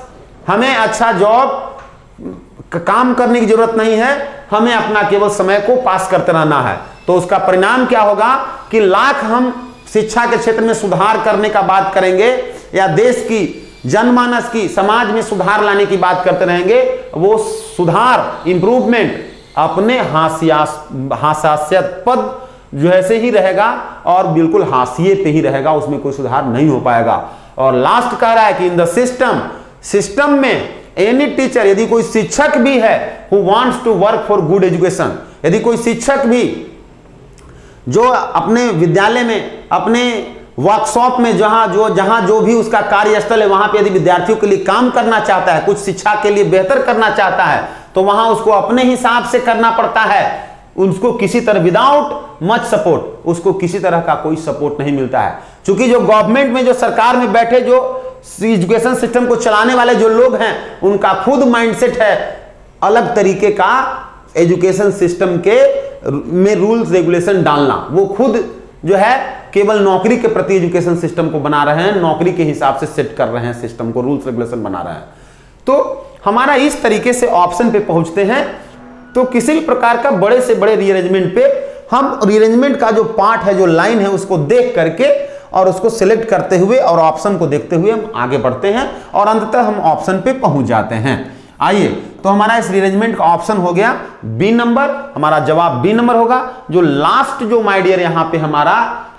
हमें अच्छा जॉब काम करने की जरूरत नहीं है, हमें अपना केवल समय को पास करते रहना है। तो उसका परिणाम क्या होगा कि लाख हम शिक्षा के क्षेत्र में सुधार करने का बात करेंगे या देश की जनमानस की समाज में सुधार लाने की बात करते रहेंगे, वो सुधार इंप्रूवमेंट अपने हास्यास्पद जो ऐसे ही रहेगा और बिल्कुल हाशिए पे ही रहेगा, उसमें कोई सुधार नहीं हो पाएगा। और लास्ट कह रहा है कि इन द सिस्टम में एनी टीचर, यदि कोई शिक्षक भी है who wants to work for good education, यदि कोई शिक्षक भी जो अपने विद्यालय में अपने वर्कशॉप में जहां जो भी उसका कार्यस्थल है वहां पे यदि विद्यार्थियों के लिए काम करना चाहता है, कुछ शिक्षा के लिए बेहतर करना चाहता है, तो वहां उसको अपने हिसाब से करना पड़ता है, उसको किसी तरह विदाउट मच सपोर्ट, उसको किसी तरह का कोई सपोर्ट नहीं मिलता है। क्योंकि जो गवर्नमेंट में जो सरकार में बैठे जो एजुकेशन सिस्टम को चलाने वाले जो लोग हैं उनका खुद माइंडसेट है अलग तरीके का एजुकेशन सिस्टम के में रूल्स रेगुलेशन डालना। वो खुद जो है केवल नौकरी के प्रति एजुकेशन सिस्टम को बना रहे हैं, नौकरी के हिसाब से सेट कर रहे हैं सिस्टम को, रूल्स रेगुलेशन बना रहे हैं। तो हमारा इस तरीके से ऑप्शन पे पहुंचते हैं। तो किसी भी प्रकार का बड़े से बड़े रीअरेंजमेंट पे हम रीअरेंजमेंट का जो पार्ट है, जो लाइन है, उसको देख करके और उसको सिलेक्ट करते हुए और ऑप्शन को देखते हुए हम आगे बढ़ते हैं और अंततः हम ऑप्शन पे पहुंच जाते हैं। आइए, तो हमारा इस रीअरेंजमेंट का ऑप्शन हो गया बी नंबर, हमारा जवाब बी नंबर होगा। जो लास्ट जो माय डियर यहां पे हमारा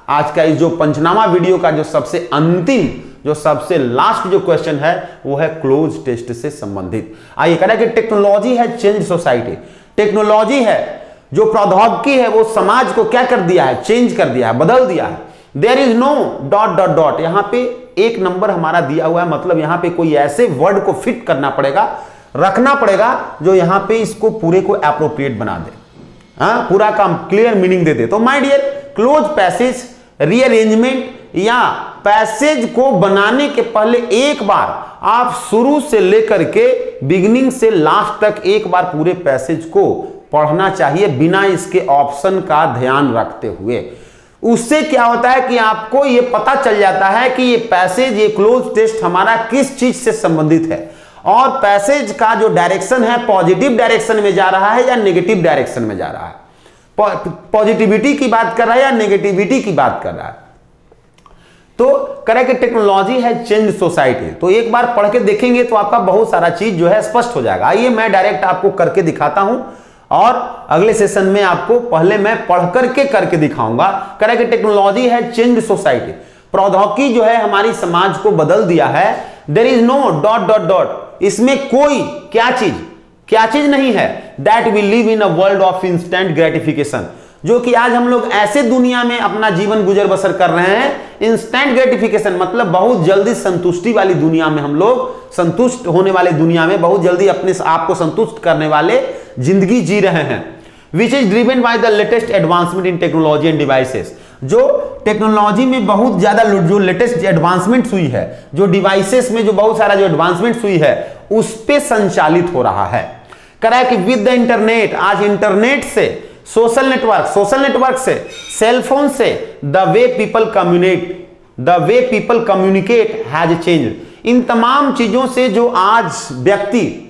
आज का इस जो पंचनामा वीडियो का जो सबसे अंतिम जो सबसे लास्ट जो क्वेश्चन है वो है क्लोज टेस्ट से संबंधित। आइए, कह रहा है कि टेक्नोलॉजी है चेंज सोसाइटी। टेक्नोलॉजी है जो प्रौद्योगिकी है वो समाज को क्या कर दिया है, चेंज कर दिया है, बदल दिया है। There is no dot dot dot, यहां पे एक नंबर हमारा दिया हुआ है, मतलब यहां पे कोई ऐसे वर्ड को फिट करना पड़ेगा, रखना पड़ेगा जो यहां पे इसको पूरे को एप्रोप्रिएट बना दे, हाँ पूरा का क्लियर मीनिंग दे दे। तो my dear, cloze passage rearrangement या पैसेज को बनाने के पहले एक बार आप शुरू से लेकर के बिगिनिंग से लास्ट तक एक बार पूरे पैसेज को पढ़ना चाहिए बिना इसके ऑप्शन का ध्यान रखते हुए। उससे क्या होता है कि आपको यह पता चल जाता है कि ये पैसेज, ये क्लोज टेस्ट हमारा किस चीज से संबंधित है और पैसेज का जो डायरेक्शन है पॉजिटिव डायरेक्शन में जा रहा है या नेगेटिव डायरेक्शन में जा रहा है, पॉजिटिविटी की बात कर रहा है या नेगेटिविटी की बात कर रहा है। तो करें कि टेक्नोलॉजी है चेंज सोसाइटी, तो एक बार पढ़ के देखेंगे तो आपका बहुत सारा चीज जो है स्पष्ट हो जाएगा। आइए मैं डायरेक्ट आपको करके दिखाता हूं और अगले सेशन में आपको पहले मैं पढ़ करके दिखाऊंगा। करें कि टेक्नोलॉजी है चेंज सोसाइटी, प्रौद्योगिकी जो है हमारी समाज को बदल दिया है। There is no dot dot dot, इसमें कोई क्या चीज नहीं है। That we live in a world of instant gratification, जो कि आज हम लोग ऐसे दुनिया में अपना जीवन गुजर बसर कर रहे हैं। इंस्टेंट ग्रेटिफिकेशन मतलब बहुत जल्दी संतुष्टि वाली दुनिया में हम लोग, संतुष्ट होने वाले दुनिया में बहुत जल्दी अपने आप को संतुष्ट करने वाले जिंदगी जी रहे हैं। विच is driven by the latest advancement in technology and devices, जो टेक्नोलॉजी में बहुत ज्यादा जो लेटेस्ट एडवांसमेंट हुई है, जो डिवाइसेस में जो बहुत सारा जो एडवांसमेंट हुई है उस पे संचालित हो रहा है। करा है कि विद द इंटरनेट, आज इंटरनेट से, सोशल नेटवर्क से, सेलफोन से, the way people communicate has changed. इन तमाम चीजों से जो आज व्यक्ति,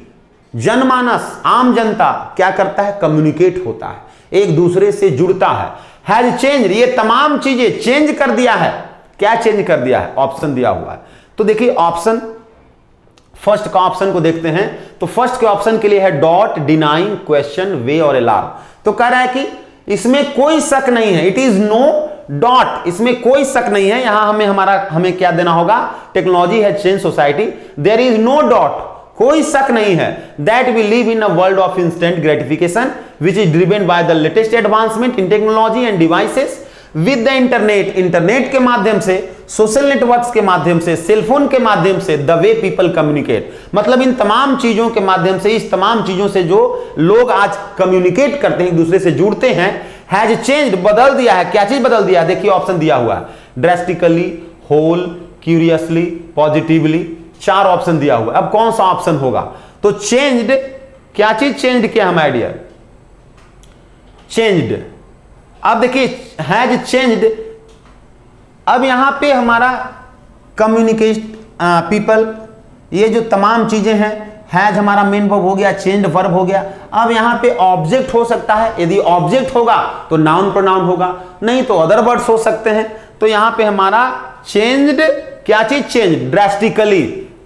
जनमानस, आम जनता क्या करता है, कम्युनिकेट होता है, एक दूसरे से जुड़ता है। हैज चेंज, ये तमाम चीजें चेंज कर दिया है। क्या चेंज कर दिया है, ऑप्शन दिया हुआ है। तो देखिए ऑप्शन फर्स्ट का ऑप्शन को देखते हैं तो फर्स्ट के ऑप्शन के लिए है डॉट, डिनाइंग, क्वेश्चन, वे और अलार्म। तो कह रहा है कि इसमें कोई शक नहीं है, इट इज नो डॉट, इसमें कोई शक नहीं है। यहां हमें क्या देना होगा, technology has change society, there is no dot, कोई शक नहीं है, that we live in a world of instant gratification which is driven by the latest advancement in technology and devices with the internet, internet के माध्यम से, social networks के माध्यम से, सेलफोन के माध्यम से, द वे पीपल कम्युनिकेट, मतलब इन तमाम चीजों के माध्यम से, इस तमाम चीजों से जो लोग आज कम्युनिकेट करते हैं, एक दूसरे से जुड़ते हैं, हैज चेंज्ड, बदल दिया है। क्या चीज बदल दिया है, देखिए ऑप्शन दिया हुआ है, drastically, whole, curiously, positively, 4 option दिया हुआ है। अब कौन सा ऑप्शन होगा, तो चेंज्ड, क्या चीज चेंज्ड किया हम आइडिया, चेंज्ड। अब देखिए हैज चेंज्ड, अब यहां पे हमारा कम्युनिकेट पीपल, ये जो तमाम चीजें हैं, हैज हमारा मेन वर्ब हो गया, चेंज्ड वर्ब हो गया। अब यहां पे ऑब्जेक्ट हो सकता है, यदि ऑब्जेक्ट होगा तो नाउन प्रोनाउन होगा, नहीं तो अदर वर्ड्स हो सकते हैं। तो यहां पे हमारा चेंज्ड, क्या चीज चेंज, ड्रास्टिकली,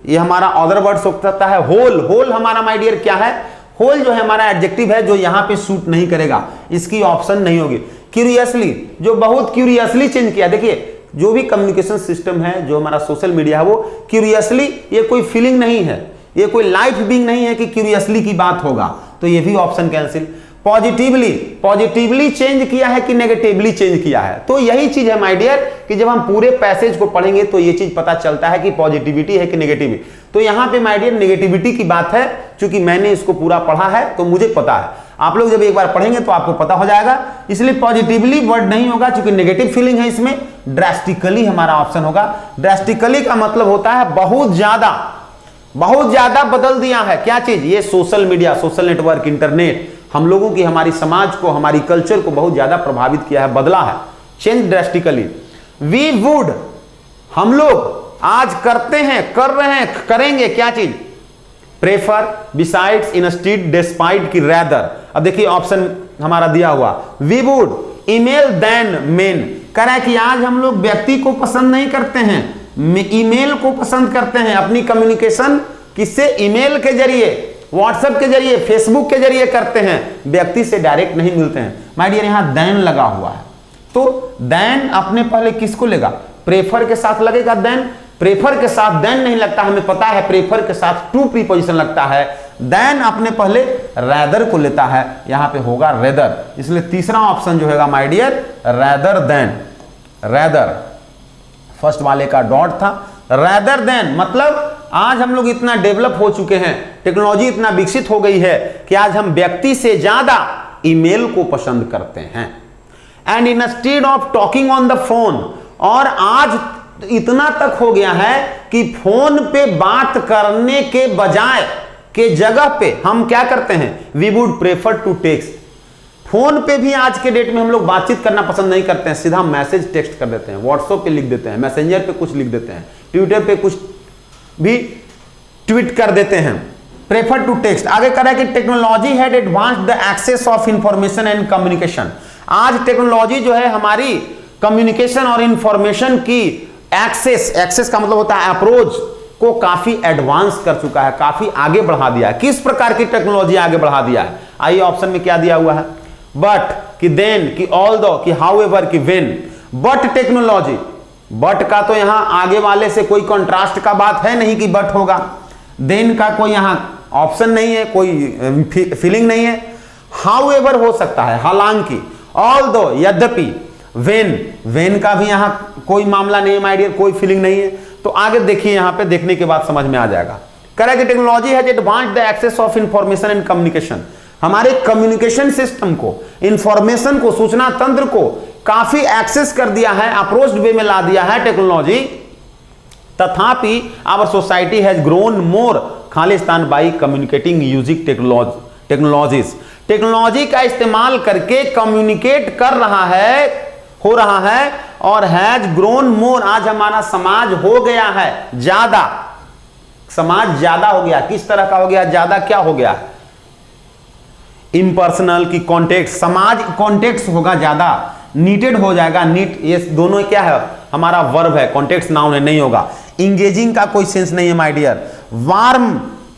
ये हमारा अदर वर्ड्स हो सकता है। होल, होल हमारा माय डियर क्या है, होल जो है हमारा एडजेक्टिव है जो यहां पे सूट नहीं करेगा, इसकी ऑप्शन नहीं होगी। क्यूरियसली, जो बहुत क्यूरियसली चेंज किया, देखिए जो भी कम्युनिकेशन सिस्टम है, जो हमारा सोशल मीडिया है, वो क्यूरियसली, ये कोई फीलिंग नहीं है, ये कोई लाइफ बीइंग नहीं है कि क्यूरियसली की बात होगा, तो ये भी option cancel. Positively, positively change किया है कि नेगेटिवली चेंज किया है, तो यही चीज है माय डियर कि जब हम पूरे पैसेज को पढ़ेंगे तो ये चीज पता चलता है कि पॉजिटिविटी है कि नेगेटिविटी। तो यहां पे माय डियर नेगेटिविटी की बात है, क्योंकि मैंने इसको पूरा पढ़ा है तो मुझे पता है, आप लोग जब एक बार पढ़ेंगे तो आपको पता हो जाएगा, इसलिए पॉजिटिवली वर्ड नहीं होगा क्योंकि नेगेटिव फीलिंग है इसमें। ड्रास्टिकली हमारा ऑप्शन होगा। ड्रास्टिकली का मतलब होता है बहुत ज्यादा, बहुत ज्यादा बदल दिया है, क्या चीज, ये social media, social network, internet हम लोगों की, हमारी समाज को, हमारी कल्चर को बहुत ज्यादा प्रभावित किया है, बदला है। Change drastically. वी वुड, हम लोग आज करते हैं, कर रहे हैं, करेंगे, क्या चीज, प्रेफर, बिसाइड्स, इंस्टीड, डिस्पाइट की रैदर। अब देखिए ऑप्शन हमारा दिया हुआ, we would email than men, कह रहा है कि आज हम लोग व्यक्ति को पसंद नहीं करते हैं, ईमेल को पसंद करते हैं। अपनी कम्युनिकेशन किससे, ईमेल के जरिए, व्हाट्सएप के जरिए, फेसबुक के जरिए करते हैं, व्यक्ति से डायरेक्ट नहीं मिलते हैं। माय डियर यहां देन लगा हुआ है, तो देन अपने पहले किसको लेगा, प्रेफर के साथ लगेगा देन, प्रेफर के साथ देन नहीं लगता, हमें पता है प्रेफर के साथ टू प्रीपोजिशन लगता है, देन अपने पहले रैदर को लेता है, यहां पे होगा रेदर, इसलिए तीसरा ऑप्शन जो है my dear rather than, rather first वाले का डॉट था, रैदर देन मतलब आज हम लोग इतना डेवलप हो चुके हैं, टेक्नोलॉजी इतना विकसित हो गई है कि आज हम व्यक्ति से ज्यादा ईमेल को पसंद करते हैं। And instead of talking on the phone, और आज इतना तक हो गया है कि फोन पे बात करने के बजाय, के जगह पे हम क्या करते हैं, we would prefer to text. Phone पे भी आज के डेट में हम लोग बातचीत करना पसंद नहीं करते हैं, सीधा मैसेज टेक्स्ट कर देते हैं, व्हाट्सएप पे लिख देते हैं, मैसेंजर पे कुछ लिख देते हैं, ट्विटर पे कुछ भी ट्वीट कर देते हैं, प्रेफर टू टेक्स्ट। आगे कह रहा है कि technology had advanced the access of information and communication, आज टेक्नोलॉजी जो है हमारी कम्युनिकेशन और इंफॉर्मेशन की एक्सेस, एक्सेस का मतलब होता है अप्रोच को काफी एडवांस कर चुका है, काफी आगे बढ़ा दिया है। किस प्रकार की टेक्नोलॉजी आगे बढ़ा दिया है, आइए ऑप्शन में क्या दिया हुआ है, बट, कि देन, कि ऑल्दो, कि हाउएवर, कि व्हेन। बट टेक्नोलॉजी, बट का तो यहां आगे वाले से कोई कॉन्ट्रास्ट का बात है नहीं कि बट होगा, देन का कोई यहां ऑप्शन नहीं है, कोई फीलिंग नहीं है, हाउएवर हो सकता है, हालांकि, ऑल्दो यद्यपि, व्हेन, व्हेन का भी यहां कोई मामला नहीं है माय डियर, कोई फीलिंग नहीं है। तो आगे देखिए, यहां पे देखने के बाद समझ में आ जाएगा। कह रहा है कि technology has advanced the access of information and communication, हमारे कम्युनिकेशन सिस्टम को, इंफॉर्मेशन को, सूचना तंत्र को काफी एक्सेस कर दिया है, अप्रोच्ड वे में ला दिया है टेक्नोलॉजी। तथापि our society has grown more खालिस्तान by communicating using technologies, technology का इस्तेमाल करके कम्युनिकेट कर रहा है, हो रहा है, और हैज ग्रोन मोर, आज हमारा समाज हो गया है ज्यादा, समाज ज्यादा हो गया, किस तरह का हो गया, ज्यादा क्या हो गया, इम्पर्सनल की कॉन्टेक्ट, समाज कॉन्टेक्ट होगा ज्यादा, नीटेड हो जाएगा, नीट, ये दोनों क्या है हमारा वर्ब है, कॉन्टेक्स्ट नाउन है, नहीं होगा। इंगेजिंग का कोई सेंस नहीं है माय डियर, वार्म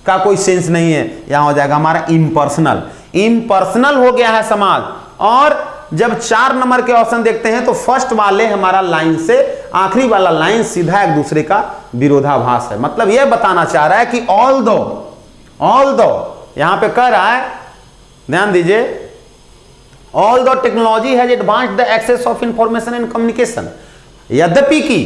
का कोई सेंस नहीं है, यहां हो जाएगा हमारा इम्पर्सनल। इम्पर्सनल हो गया है समाज। और जब 4 नंबर के ऑप्शन देखते हैं तो फर्स्ट वाले हमारा लाइन से आखिरी वाला लाइन सीधा एक दूसरे का विरोधाभास है। मतलब यह बताना चाह रहा है कि ऑल दो यहां पे कह रहा है, ध्यान दीजिए, although technology has advanced the access of information and communication, यद्यपि की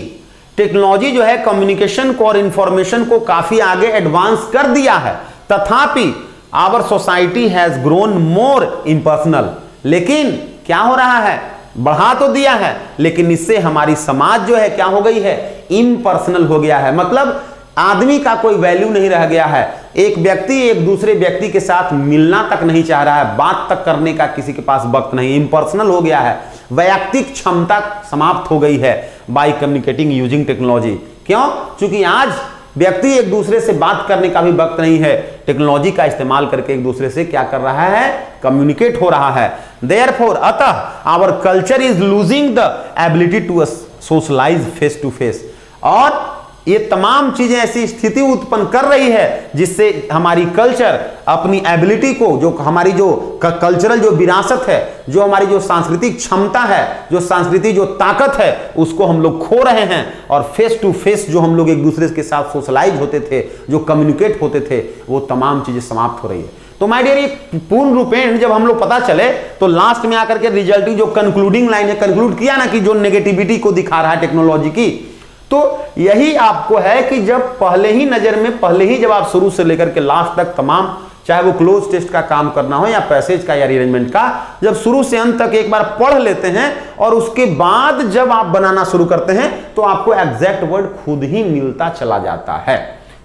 टेक्नोलॉजी जो है कम्युनिकेशन को और इंफॉर्मेशन को काफी आगे एडवांस कर दिया है, तथापि our society has grown more impersonal. लेकिन क्या हो रहा है, बढ़ा तो दिया है, लेकिन इससे हमारी समाज जो है क्या हो गई है, इम्पर्सनल हो गया है। मतलब आदमी का कोई वैल्यू नहीं रह गया है। एक व्यक्ति एक दूसरे व्यक्ति के साथ मिलना तक नहीं चाह रहा है, बात तक करने का किसी के पास वक्त नहीं, इम्पर्सनल हो गया है। वैयक्तिक क्षमता समाप्त हो गई है बाय कम्युनिकेटिंग यूजिंग टेक्नोलॉजी। क्यों? क्योंकि आज व्यक्ति एक दूसरे से बात करने का भी वक्त नहीं है, टेक्नोलॉजी का इस्तेमाल करके एक दूसरे से क्या कर रहा है, कम्युनिकेट हो रहा है। देयरफॉर अतः our culture is losing the ability to socialise face to face. और ये तमाम चीजें ऐसी स्थिति उत्पन्न कर रही है जिससे हमारी कल्चर अपनी एबिलिटी को, जो हमारी जो कल्चरल जो विरासत है, जो हमारी जो सांस्कृतिक क्षमता है, जो सांस्कृतिक जो ताकत है, उसको हम लोग खो रहे हैं। और फेस टू फेस जो हम लोग एक दूसरे के साथ सोशलाइज होते थे, जो कम्युनिकेट होते थे, वो तमाम चीजें समाप्त हो रही है। तो माय डियर, ये पूर्ण रूपेण जब हम लोग पता चले तो लास्ट में आकर के रिजल्टिंग जो कंक्लूडिंग लाइन है, कंक्लूड किया ना कि जो नेगेटिविटी को दिखा रहा है टेक्नोलॉजी की, तो यही आपको है कि जब पहले ही नजर में, पहले ही जब आप शुरू से लेकर के लास्ट तक तमाम, चाहे वो क्लोज टेस्ट का काम करना हो या पैसेज का या रीअरेंजमेंट का, जब शुरू से अंत तक एक बार पढ़ लेते हैं और उसके बाद जब आप बनाना शुरू करते हैं तो आपको एग्जैक्ट वर्ड खुद ही मिलता चला जाता है।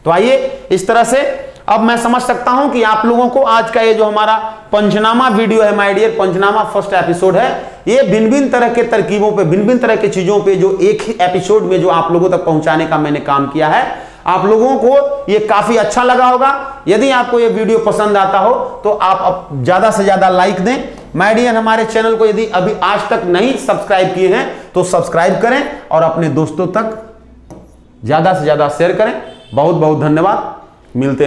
तो आइए, इस तरह से अब मैं समझ सकता हूं कि आप लोगों को आज का ये जो हमारा पंचनामा वीडियो है, माय डियर, पंचनामा फर्स्ट एपिसोड है, ये भिन्न भिन्न तरह के तरकीबों पे, भिन्न भिन्न तरह की चीजों पे जो एक ही एपिसोड में जो आप लोगों तक पहुंचाने का मैंने काम किया है, आप लोगों को ये काफी अच्छा लगा होगा। यदि आपको ये वीडियो पसंद आता हो तो आप ज्यादा से ज्यादा लाइक दें। माय डियर, हमारे चैनल को यदि अभी आज तक नहीं सब्सक्राइब किए हैं तो सब्सक्राइब करें और अपने दोस्तों तक ज्यादा से ज्यादा शेयर करें। बहुत बहुत धन्यवाद, मिलते हैं।